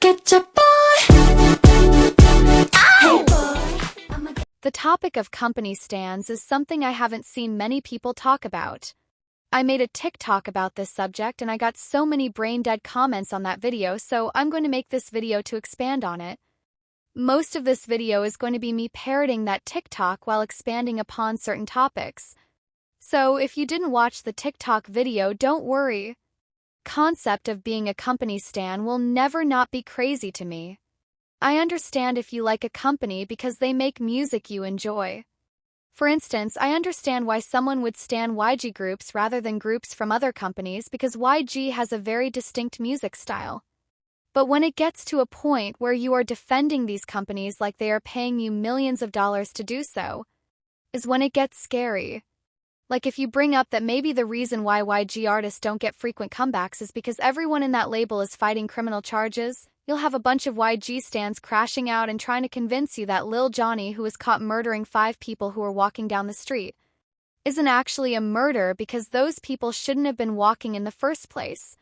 getcha, boy. Hey boy. The topic of company stands is something I haven't seen many people talk about. I made a TikTok about this subject and I got so many brain-dead comments on that video, so I'm going to make this video to expand on it. Most of this video is going to be me parroting that TikTok while expanding upon certain topics. So if you didn't watch the TikTok video, don't worry. Concept of being a company stan will never not be crazy to me. I understand if you like a company because they make music you enjoy. For instance, I understand why someone would stan YG groups rather than groups from other companies because YG has a very distinct music style. But when it gets to a point where you are defending these companies like they are paying you millions of dollars to do so, is when it gets scary. Like if you bring up that maybe the reason why YG artists don't get frequent comebacks is because everyone in that label is fighting criminal charges, you'll have a bunch of YG stans crashing out and trying to convince you that Lil Johnny, who was caught murdering 5 people who were walking down the street, isn't actually a murder because those people shouldn't have been walking in the first place.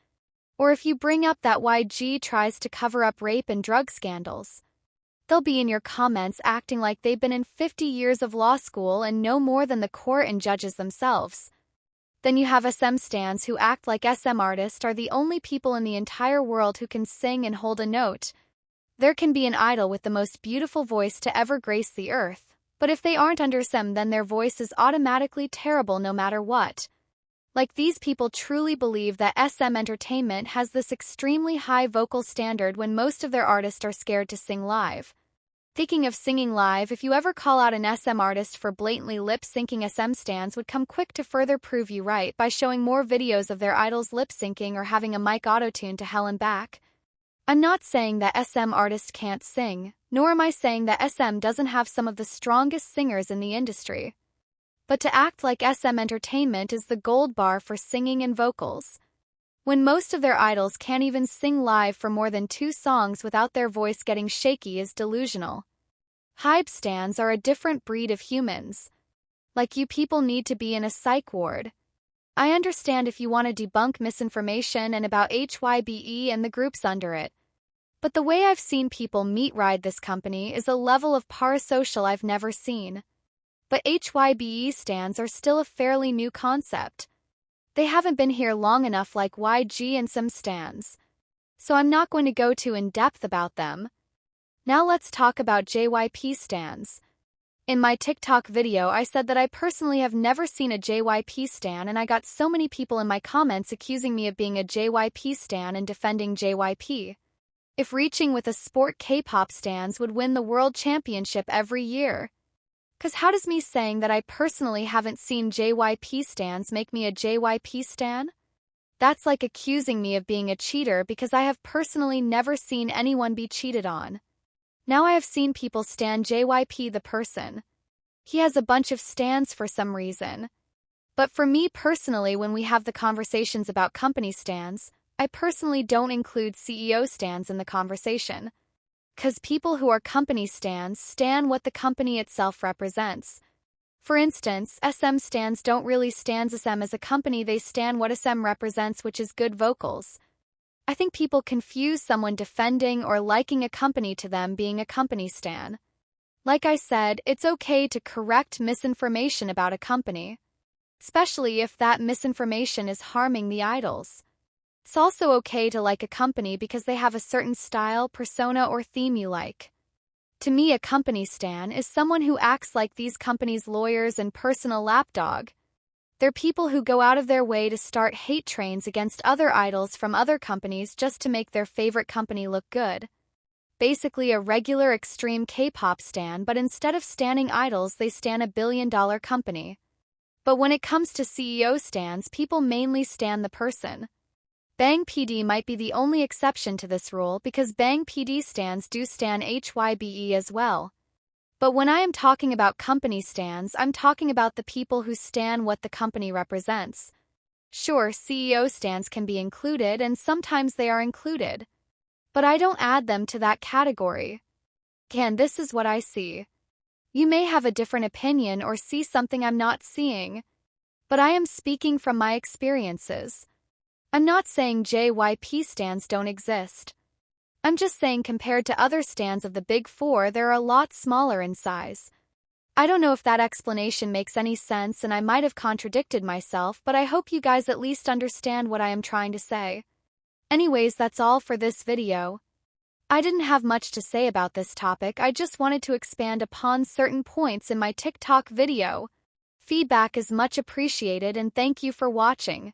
Or if you bring up that YG tries to cover up rape and drug scandals, they'll be in your comments acting like they've been in 50 years of law school and know more than the court and judges themselves. Then you have SM stans who act like SM artists are the only people in the entire world who can sing and hold a note. There can be an idol with the most beautiful voice to ever grace the earth, but if they aren't under SM, then their voice is automatically terrible no matter what. Like these people truly believe that SM Entertainment has this extremely high vocal standard when most of their artists are scared to sing live. Speaking of singing live, if you ever call out an SM artist for blatantly lip-syncing, SM stans would come quick to further prove you right by showing more videos of their idols lip-syncing or having a mic auto-tune to hell and back. I'm not saying that SM artists can't sing, nor am I saying that SM doesn't have some of the strongest singers in the industry. But to act like SM Entertainment is the gold bar for singing and vocals, when most of their idols can't even sing live for more than 2 songs without their voice getting shaky, is delusional. Hype stans are a different breed of humans. Like you people need to be in a psych ward. I understand if you want to debunk misinformation and about HYBE and the groups under it. But the way I've seen people meat ride this company is a level of parasocial I've never seen. But HYBE stans are still a fairly new concept. They haven't been here long enough like YG and some stans. So I'm not going to go too in-depth about them. Now let's talk about JYP stans. In my TikTok video I said that I personally have never seen a JYP stan, and I got so many people in my comments accusing me of being a JYP stan and defending JYP. If reaching with a sport K-pop stans would win the world championship every year. Cause how does me saying that I personally haven't seen JYP stans make me a JYP stan? That's like accusing me of being a cheater because I have personally never seen anyone be cheated on. Now I have seen people stan JYP the person. He has a bunch of stans for some reason. But for me personally, when we have the conversations about company stans, I personally don't include CEO stans in the conversation. Cause people who are company stans stan what the company itself represents. For instance, SM stans don't really stan SM as a company, they stan what SM represents, which is good vocals. I think people confuse someone defending or liking a company to them being a company stan. Like I said, it's okay to correct misinformation about a company, especially if that misinformation is harming the idols. It's also okay to like a company because they have a certain style, persona, or theme you like. To me, a company stan is someone who acts like these companies' lawyers and personal lapdog. They're people who go out of their way to start hate trains against other idols from other companies just to make their favorite company look good. Basically a regular extreme K-pop stan, but instead of stanning idols, they stan a billion-dollar company. But when it comes to CEO stans, people mainly stan the person. Bang PD might be the only exception to this rule because Bang PD stans do stan HYBE as well. But when I am talking about company stans, I'm talking about the people who stan what the company represents. Sure, CEO stans can be included, and sometimes they are included. But I don't add them to that category. Again, this is what I see. You may have a different opinion or see something I'm not seeing. But I am speaking from my experiences. I'm not saying JYP stans don't exist. I'm just saying compared to other stands of the big four, they're a lot smaller in size. I don't know if that explanation makes any sense and I might have contradicted myself, but I hope you guys at least understand what I am trying to say. Anyways, that's all for this video. I didn't have much to say about this topic, I just wanted to expand upon certain points in my TikTok video. Feedback is much appreciated and thank you for watching.